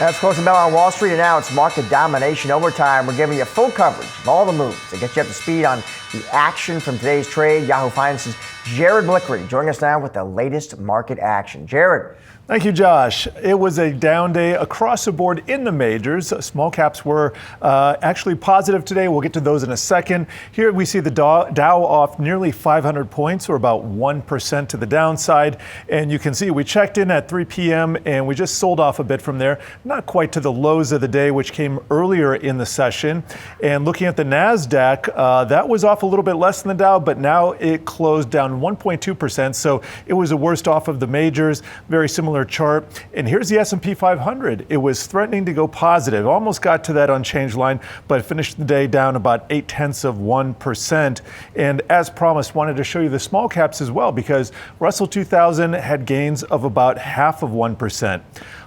That's closing bell on Wall Street, and now it's market domination overtime. We're giving you full coverage of all the moves to get you up to speed on the action from today's trade. Yahoo Finance's Jared Blikre joining us now with the latest market action. Jared. Thank you, Josh. It was a down day across the board in the majors. Small caps were actually positive today. We'll get to those in a second. Here we see the Dow off nearly 500 points, or about 1% to the downside. And you can see we checked in at 3 p.m. and we just sold off a bit from there. Not quite to the lows of the day, which came earlier in the session. And looking at the Nasdaq, that was off a little bit less than the Dow, but now it closed down 1.2%. So it was the worst off of the majors. Very similar chart. And here's the S&P 500. It was threatening to go positive. Almost got to that unchanged line, but finished the day down about 0.8%. And as promised, wanted to show you the small caps as well, because Russell 2000 had gains of about 0.5%.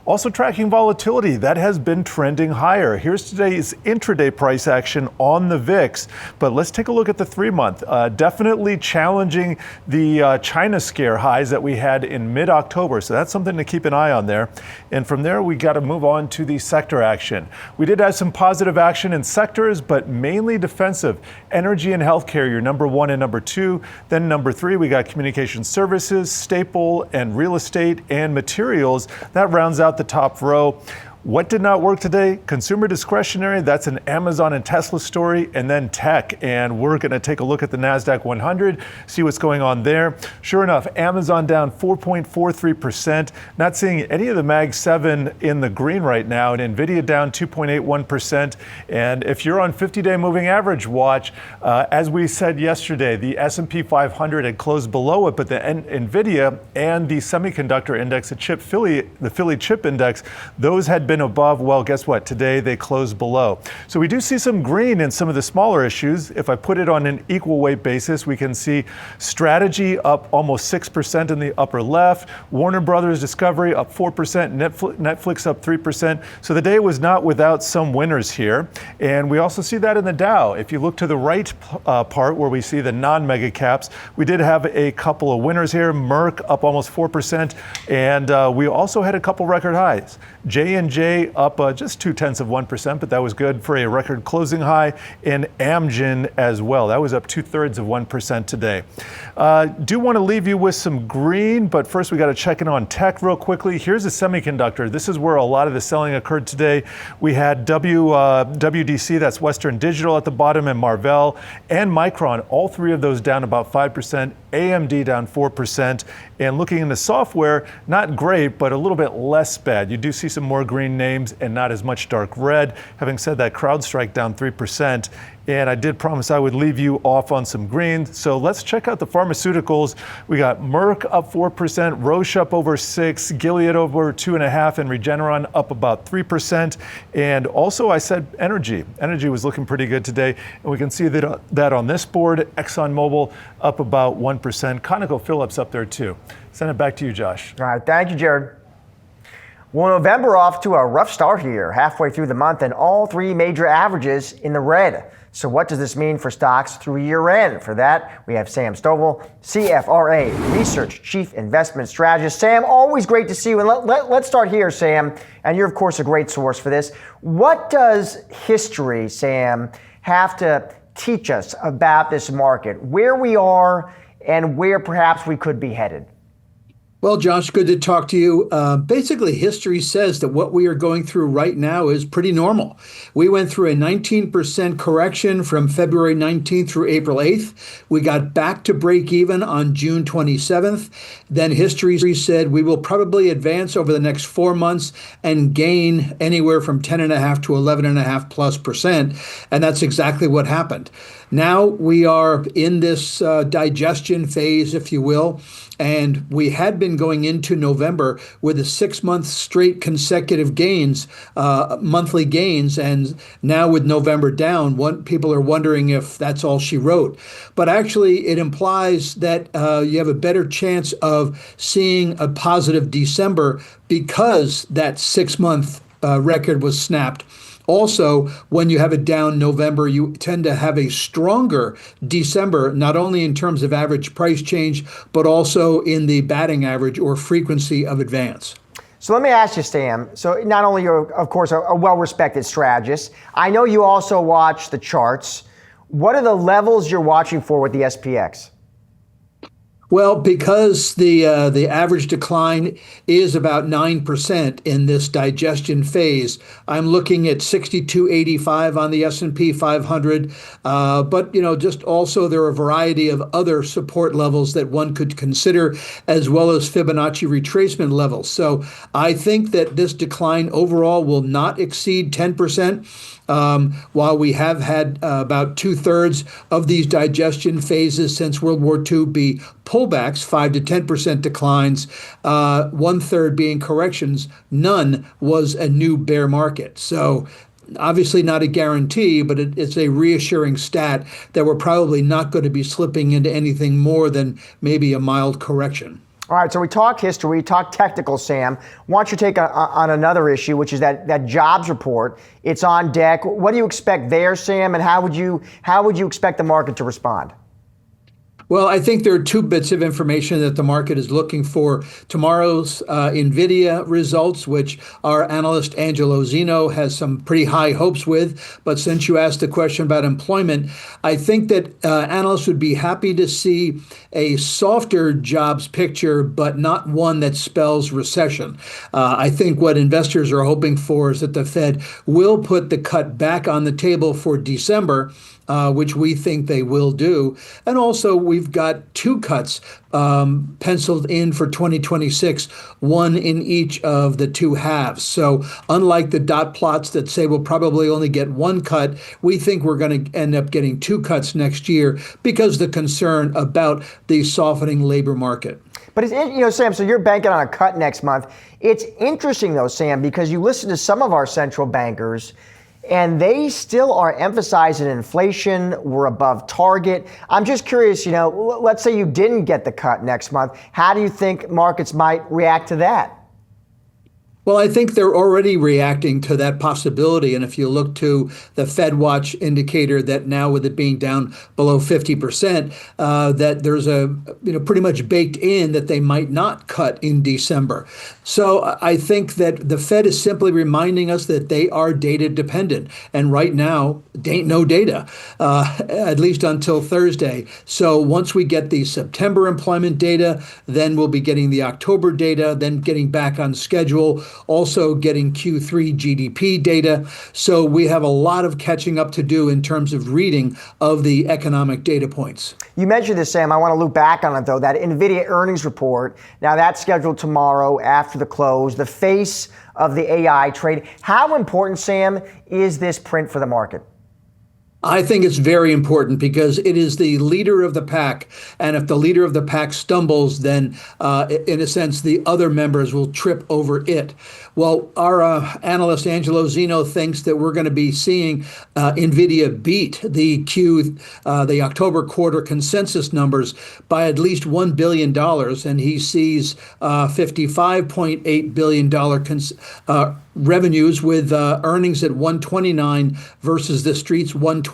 Also tracking volatility, that has been trending higher. Here's today's intraday price action on the VIX, but let's take a look at the 3-month. Definitely challenging the China scare highs that we had in mid-October, so that's something to keep an eye on there. And from there, we got to move on to the sector action. We did have some positive action in sectors, but mainly defensive. Energy and healthcare, your number 1 and number 2. Then number 3, we got communication services, staple and real estate and materials. That rounds out the top row. What did not work today? Consumer discretionary, that's an Amazon and Tesla story, and then tech. And we're going to take a look at the Nasdaq 100, see what's going on there. Sure enough, Amazon down 4.43%. Not seeing any of the Mag 7 in the green right now, and Nvidia down 2.81%. And if you're on 50-day moving average watch, as we said yesterday, the S&P 500 had closed below it, but the Nvidia and the semiconductor index, the Philly chip index, those had been above. Well, guess what? Today they closed below. So we do see some green in some of the smaller issues. If I put it on an equal weight basis, we can see Strategy up almost 6% in the upper left, Warner Brothers Discovery up 4%, Netflix up 3%. So the day was not without some winners here. And we also see that in the Dow. If you look to the right part where we see the non-mega caps, we did have a couple of winners here. Merck up almost 4%. And we also had a couple record highs. J&J up just 0.2%, but that was good for a record closing high. And Amgen as well. That was up 0.2% today. Do want to leave you with some green, but first we got to check in on tech real quickly. Here's a semiconductor. This is where a lot of the selling occurred today. We had WDC, that's Western Digital at the bottom, and Marvell and Micron, all three of those down about 5%. AMD down 4%. And looking into software, not great, but a little bit less bad. You do see some more green names and not as much dark red. Having said that, CrowdStrike down 3%. And I did promise I would leave you off on some green. So let's check out the pharmaceuticals. We got Merck up 4%, Roche up over 6%, Gilead over 2.5%, and Regeneron up about 3%. And also I said energy. Energy was looking pretty good today. And we can see that on this board. ExxonMobil up about 1%. ConocoPhillips up there too. Send it back to you, Josh. All right, thank you, Jared. Well, November off to a rough start here, halfway through the month, and all three major averages in the red. So what does this mean for stocks through year end? For that, we have Sam Stovall, CFRA Research Chief Investment Strategist. Sam, always great to see you. And let's start here, Sam. And you're, of course, a great source for this. What does history, Sam, have to teach us about this market, where we are and where perhaps we could be headed? Well, Josh, good to talk to you. Basically, history says that what we are going through right now is pretty normal. We went through a 19% correction from February 19th through April 8th. We got back to break even on June 27th. Then history said we will probably advance over the next 4 months and gain anywhere from 10.5 to 11.5+%. And that's exactly what happened. Now we are in this digestion phase, if you will. And we had been going into November with a 6-month straight consecutive gains, monthly gains. And now with November down, people are wondering if that's all she wrote. But actually, it implies that you have a better chance of seeing a positive December because that 6-month record was snapped. Also, when you have a down November, you tend to have a stronger December, not only in terms of average price change, but also in the batting average or frequency of advance. So let me ask you, Sam. So not only you're, of course, a well-respected strategist, I know you also watch the charts. What are the levels you're watching for with the SPX? Well, because the average decline is about 9% in this digestion phase, I'm looking at 62.85 on the S&P 500. But just also there are a variety of other support levels that one could consider, as well as Fibonacci retracement levels. So I think that this decline overall will not exceed 10%. While we have had about 2/3 of these digestion phases since World War II be pullbacks, 5 to 10% declines, 1/3 being corrections, none was a new bear market. So obviously not a guarantee, but it's a reassuring stat that we're probably not going to be slipping into anything more than maybe a mild correction. All right, so we talk history, we talk technical, Sam. Why don't you take on another issue, which is that jobs report? It's on deck. What do you expect there, Sam, and how would you expect the market to respond? Well, I think there are two bits of information that the market is looking for. Tomorrow's Nvidia results, which our analyst Angelo Zeno has some pretty high hopes with. But since you asked the question about employment, I think that analysts would be happy to see a softer jobs picture, but not one that spells recession. I think what investors are hoping for is that the Fed will put the cut back on the table for December, which we think they will do. And also, we've got two cuts penciled in for 2026, one in each of the two halves. So unlike the dot plots that say we'll probably only get one cut, we think we're going to end up getting two cuts next year because of the concern about the softening labor market. But Sam, so you're banking on a cut next month. It's interesting, though, Sam, because you listen to some of our central bankers, and they still are emphasizing inflation. We're above target. I'm just curious, let's say you didn't get the cut next month. How do you think markets might react to that? Well, I think they're already reacting to that possibility. And if you look to the Fed Watch indicator that now with it being down below 50%, that there's a, pretty much baked in that they might not cut in December. So I think that the Fed is simply reminding us that they are data dependent. And right now, ain't no data, at least until Thursday. So once we get the September employment data, then we'll be getting the October data, then getting back on schedule. Also getting Q3 GDP data. So we have a lot of catching up to do in terms of reading of the economic data points. You mentioned this, Sam. I want to loop back on it, though. That Nvidia earnings report, now that's scheduled tomorrow after the close, the face of the AI trade. How important, Sam, is this print for the market? I think it's very important because it is the leader of the pack. And if the leader of the pack stumbles, then in a sense, the other members will trip over it. Well, our analyst Angelo Zeno thinks that we're going to be seeing Nvidia beat the October quarter consensus numbers by at least $1 billion. And he sees $55.8 billion revenues with earnings at 129 versus the street's 125.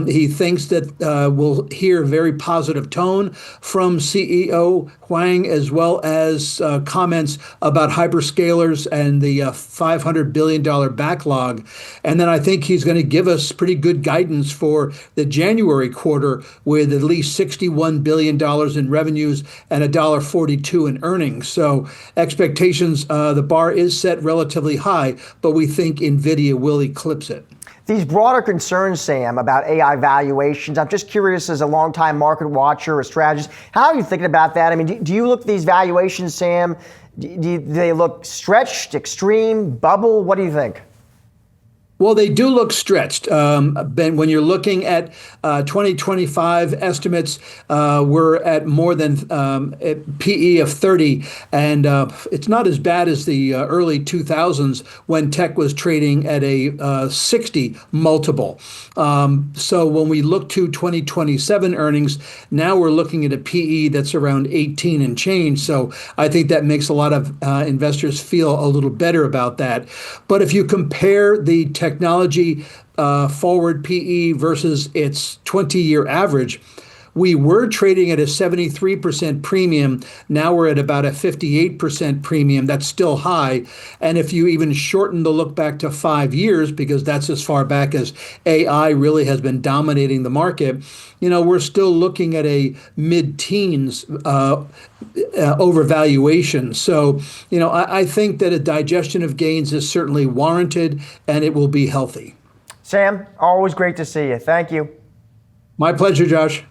He thinks that we'll hear a very positive tone from CEO Huang, as well as comments about hyperscalers and the $500 billion backlog. And then I think he's going to give us pretty good guidance for the January quarter with at least $61 billion in revenues and $1.42 in earnings. So expectations, the bar is set relatively high, but we think Nvidia will eclipse it. These broader concerns, Sam, about AI valuations, I'm just curious as a longtime market watcher or strategist, how are you thinking about that? I mean, do you look at these valuations, Sam? Do they look stretched, extreme, bubble? What do you think? Well, they do look stretched. Ben, when you're looking at 2025 estimates, we're at more than PE of 30. And it's not as bad as the early 2000s when tech was trading at a 60 multiple. So when we look to 2027 earnings, now we're looking at a PE that's around 18 and change. So I think that makes a lot of investors feel a little better about that. But if you compare the technology forward PE versus its 20-year average, We were trading at a 73% premium. Now we're at about a 58% premium. That's still high. And if you even shorten the look back to 5 years, because that's as far back as AI really has been dominating the market, we're still looking at a mid-teens overvaluation. So, I think that a digestion of gains is certainly warranted, and it will be healthy. Sam, always great to see you. Thank you. My pleasure, Josh.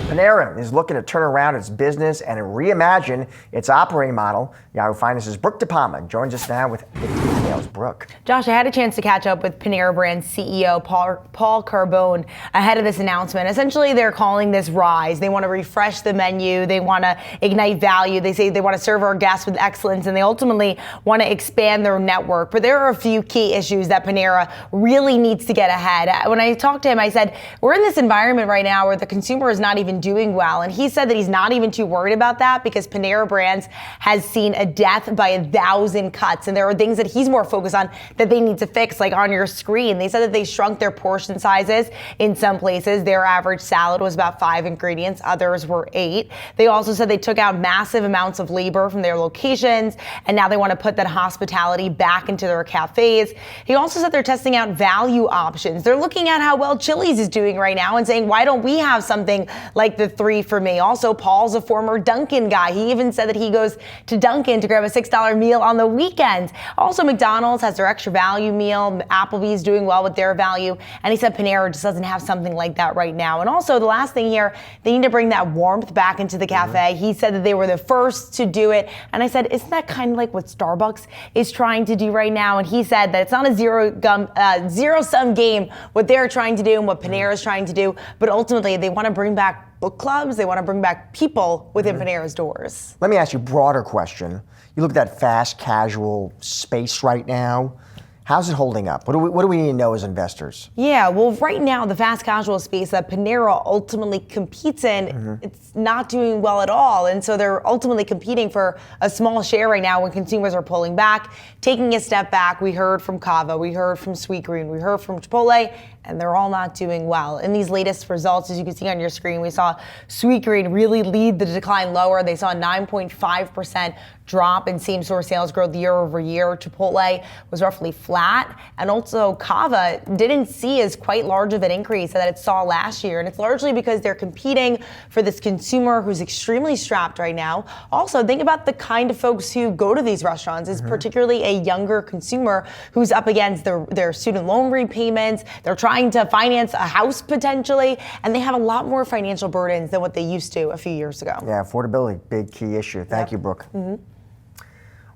Panera is looking to turn around its business and reimagine its operating model. Yahoo Finance's Brooke DePalma joins us now with the details. Brooke. Josh, I had a chance to catch up with Panera Brand's CEO, Paul Carbone, ahead of this announcement. Essentially, they're calling this Rise. They want to refresh the menu. They want to ignite value. They say they want to serve our guests with excellence, and they ultimately want to expand their network. But there are a few key issues that Panera really needs to get ahead. When I talked to him, I said, we're in this environment right now where the consumer is not even doing well. And he said that he's not even too worried about that because Panera Brands has seen a death by 1,000 cuts. And there are things that he's more focused on that they need to fix, like on your screen. They said that they shrunk their portion sizes in some places. Their average salad was about 5 ingredients. Others were 8. They also said they took out massive amounts of labor from their locations, and now they want to put that hospitality back into their cafes. He also said they're testing out value options. They're looking at how well Chili's is doing right now and saying, why don't we have something like the 3 for Me? Also, Paul's a former Dunkin' guy. He even said that he goes to Dunkin' to grab a $6 meal on the weekends. Also, McDonald's has their extra value meal. Applebee's doing well with their value. And he said Panera just doesn't have something like that right now. And also, the last thing here, they need to bring that warmth back into the cafe. He said that they were the first to do it. And I said, isn't that kind of like what Starbucks is trying to do right now? And he said that it's not a zero-sum game what they're trying to do and what Panera is trying to do. But ultimately, they want to bring back book clubs. They want to bring back people within Panera's doors. Let me ask you a broader question. You look at that fast casual space right now. How's it holding up? What do we need to know as investors? Yeah, well, right now, the fast casual space that Panera ultimately competes in, it's not doing well at all. And so they're ultimately competing for a small share right now when consumers are pulling back, taking a step back. We heard from Cava, we heard from Sweetgreen, we heard from Chipotle, and they're all not doing well. In these latest results, as you can see on your screen, we saw Sweetgreen really lead the decline lower. They saw a 9.5% drop in same-store sales growth year over year. Chipotle was roughly flat. And also Cava didn't see as quite large of an increase that it saw last year. And it's largely because they're competing for this consumer who's extremely strapped right now. Also, think about the kind of folks who go to these restaurants. It's particularly a younger consumer who's up against their student loan repayments. They're trying to finance a house potentially, and they have a lot more financial burdens than what they used to a few years ago. Yeah, affordability, big key issue. Thank you, Brooke.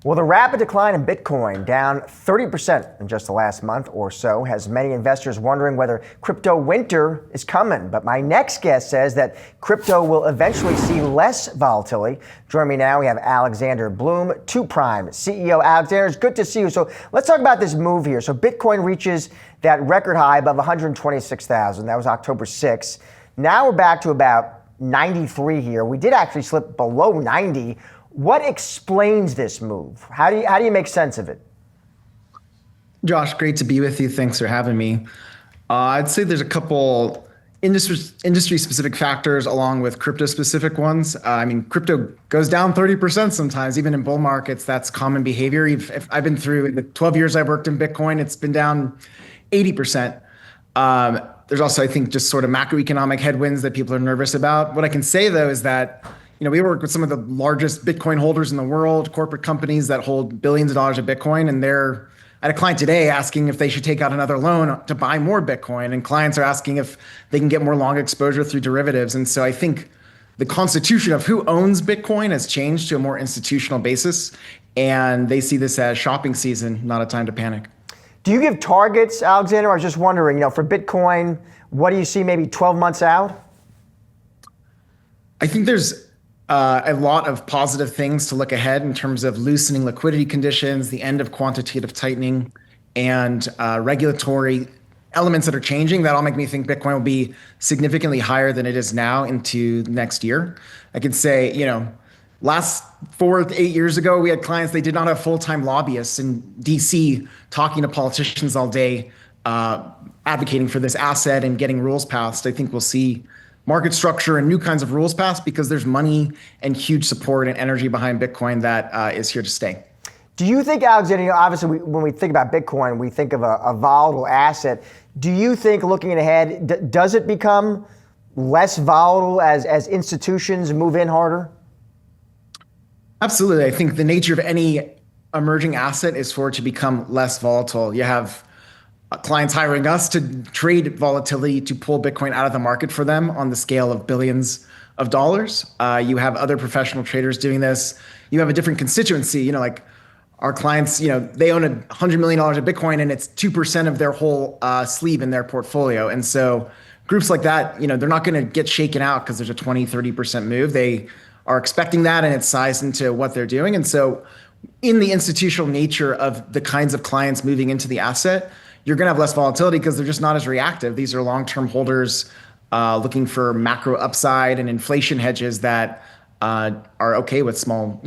Well, the rapid decline in Bitcoin, down 30% in just the last month or so, has many investors wondering whether crypto winter is coming. But my next guest says that crypto will eventually see less volatility. Joining me now, we have Alexander Blume, 2Prime CEO. Alexander, it's good to see you. So let's talk about this move here. So Bitcoin reaches that record high above 126,000. That was October 6th. Now we're back to about 93 here. We did actually slip below 90. What explains this move? How do you make sense of it? Josh, great to be with you. Thanks for having me. I'd say there's a couple industry-specific factors along with crypto-specific ones. Crypto goes down 30% sometimes, even in bull markets. That's common behavior. If I've been through the 12 years I've worked in Bitcoin, it's been down 80%. There's also, I think, just sort of macroeconomic headwinds that people are nervous about. What I can say, though, is that we work with some of the largest Bitcoin holders in the world, corporate companies that hold billions of dollars of Bitcoin. And I had a client today asking if they should take out another loan to buy more Bitcoin. And clients are asking if they can get more long exposure through derivatives. And so I think the constitution of who owns Bitcoin has changed to a more institutional basis. And they see this as shopping season, not a time to panic. Do you give targets, Alexander? I was just wondering, for Bitcoin, what do you see maybe 12 months out? I think there's a lot of positive things to look ahead in terms of loosening liquidity conditions, the end of quantitative tightening, and regulatory elements that are changing. That'll make me think Bitcoin will be significantly higher than it is now into next year. I can say, last 4 to 8 years ago, we had clients, they did not have full-time lobbyists in DC talking to politicians all day advocating for this asset and getting rules passed, I think we'll see market structure and new kinds of rules passed because there's money and huge support and energy behind Bitcoin that is here to stay. Do you think, Alexander, obviously when we think about Bitcoin, we think of a volatile asset. Do you think, looking ahead, does it become less volatile as institutions move in harder? Absolutely. I think the nature of any emerging asset is for it to become less volatile. You have clients hiring us to trade volatility to pull Bitcoin out of the market for them on the scale of billions of dollars. You have other professional traders doing this. You have a different constituency, like our clients, they own $100 million of Bitcoin and it's 2% of their whole sleeve in their portfolio. And so groups like that, they're not going to get shaken out because there's a 20, 30% move. They are expecting that and it's sized into what they're doing. And so in the institutional nature of the kinds of clients moving into the asset, you're going to have less volatility because they're just not as reactive. These are long-term holders looking for macro upside and inflation hedges that are okay with small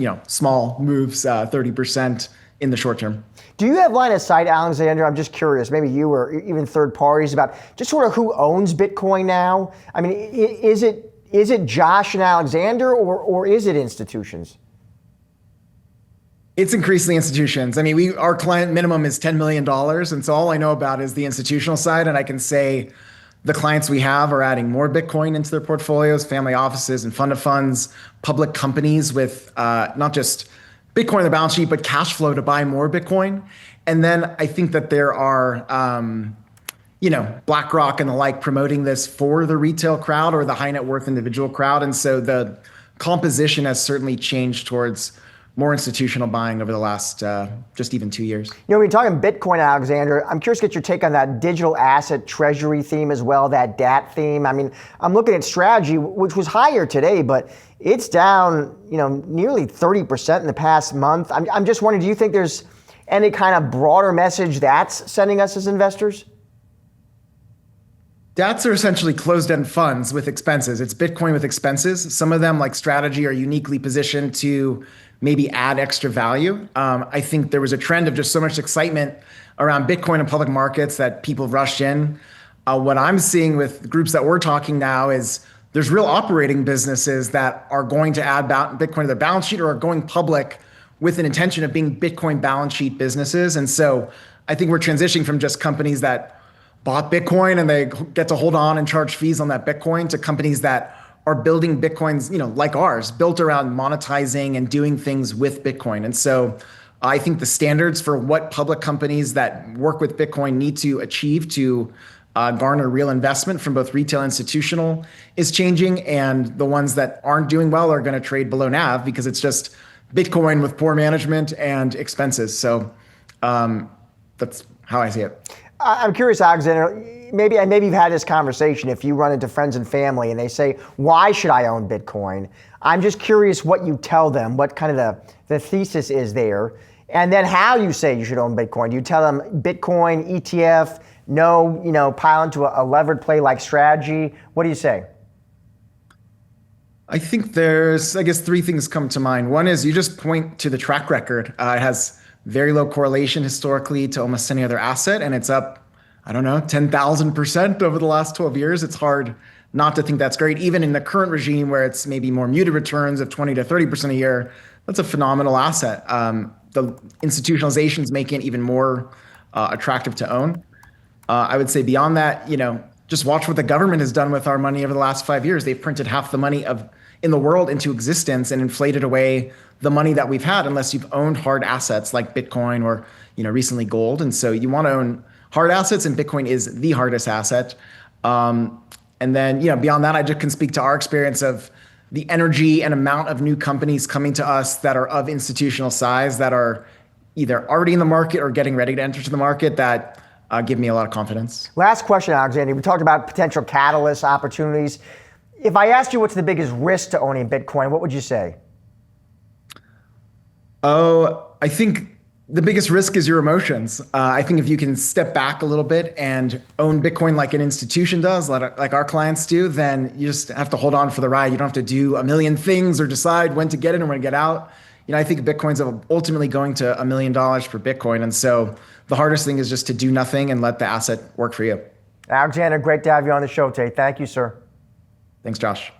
moves, 30% in the short term. Do you have line of sight, Alexander? I'm just curious, maybe you or even third parties, about just sort of who owns Bitcoin now? I mean, is it Josh and Alexander or is it institutions? It's increasingly institutions. I mean, our client minimum is $10 million. And so all I know about is the institutional side. And I can say the clients we have are adding more Bitcoin into their portfolios, family offices and fund of funds, public companies with not just Bitcoin on the balance sheet, but cash flow to buy more Bitcoin. And then I think that there are, BlackRock and the like promoting this for the retail crowd or the high net worth individual crowd. And so the composition has certainly changed towards more institutional buying over the last just even 2 years. When you're talking Bitcoin, Alexander, I'm curious to get your take on that digital asset treasury theme as well, that DAT theme. I mean, I'm looking at strategy, which was higher today, but it's down, nearly 30% in the past month. I'm just wondering, do you think there's any kind of broader message that's sending us as investors? DATs are essentially closed-end funds with expenses. It's Bitcoin with expenses. Some of them, like strategy, are uniquely positioned to maybe add extra value. I think there was a trend of just so much excitement around Bitcoin and public markets that people rushed in. What I'm seeing with groups that we're talking now is there's real operating businesses that are going to add Bitcoin to their balance sheet or are going public with an intention of being Bitcoin balance sheet businesses. And so I think we're transitioning from just companies that bought Bitcoin and they get to hold on and charge fees on that Bitcoin to companies that are building Bitcoins, like ours, built around monetizing and doing things with Bitcoin. And so I think the standards for what public companies that work with Bitcoin need to achieve to garner real investment from both retail and institutional is changing. And the ones that aren't doing well are going to trade below NAV because it's just Bitcoin with poor management and expenses. So that's how I see it. I'm curious, Alexander, maybe you've had this conversation if you run into friends and family and they say, why should I own Bitcoin? I'm just curious what you tell them, what kind of the thesis is there, and then how you say you should own Bitcoin. Do you tell them Bitcoin, ETF, no, pile into a levered play like strategy? What do you say? I think there's, three things come to mind. One is you just point to the track record. It has very low correlation historically to almost any other asset. And it's up, 10,000% over the last 12 years. It's hard not to think that's great. Even in the current regime where it's maybe more muted returns of 20 to 30% a year, that's a phenomenal asset. The institutionalizations make it even more attractive to own. I would say beyond that, just watch what the government has done with our money over the last 5 years. They've printed half the money in the world into existence and inflated away the money that we've had unless you've owned hard assets like Bitcoin or recently gold. And so you want to own hard assets, and Bitcoin is the hardest asset. And then beyond that, I just can speak to our experience of the energy and amount of new companies coming to us that are of institutional size that are either already in the market or getting ready to enter to the market that give me a lot of confidence. Last question, Alexander. We talked about potential catalysts, opportunities. If I asked you what's the biggest risk to owning Bitcoin, what would you say? Oh, I think the biggest risk is your emotions. I think if you can step back a little bit and own Bitcoin like an institution does, like our clients do, then you just have to hold on for the ride. You don't have to do a million things or decide when to get in and when to get out. I think Bitcoin's ultimately going to $1 million per Bitcoin. And so the hardest thing is just to do nothing and let the asset work for you. Alexander, great to have you on the show today. Thank you, sir. Thanks, Josh.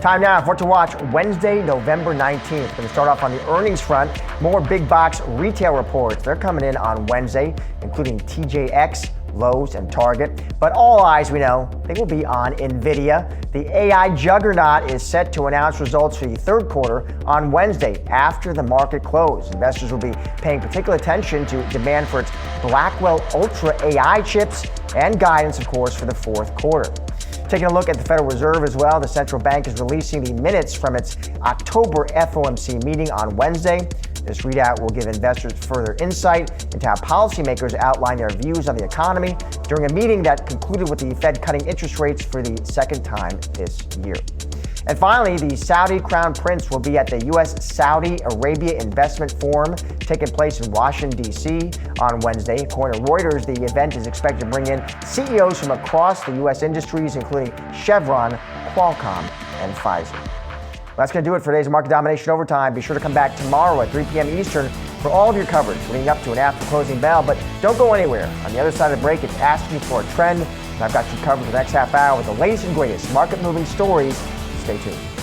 Time now for what to watch Wednesday, November 19th. Going to start off on the earnings front. More big box retail reports. They're coming in on Wednesday, including TJX, Lowe's, and Target. But all eyes, we know, they will be on Nvidia. The AI juggernaut is set to announce results for the third quarter on Wednesday after the market close. Investors will be paying particular attention to demand for its Blackwell Ultra AI chips and guidance, of course, for the fourth quarter. Taking a look at the Federal Reserve as well, the central bank is releasing the minutes from its October FOMC meeting on Wednesday. This readout will give investors further insight into how policymakers outline their views on the economy during a meeting that concluded with the Fed cutting interest rates for the second time this year. And finally, the Saudi Crown Prince will be at the U.S.-Saudi Arabia Investment Forum taking place in Washington, D.C. on Wednesday. According to Reuters, the event is expected to bring in CEOs from across the U.S. industries, including Chevron, Qualcomm, and Pfizer. Well, that's going to do it for today's Market Domination Overtime. Be sure to come back tomorrow at 3 p.m. Eastern for all of your coverage leading up to and after closing bell. But don't go anywhere. On the other side of the break, it's asking for a trend. And I've got you covered for the next half hour with the latest and greatest market-moving stories. Stay tuned.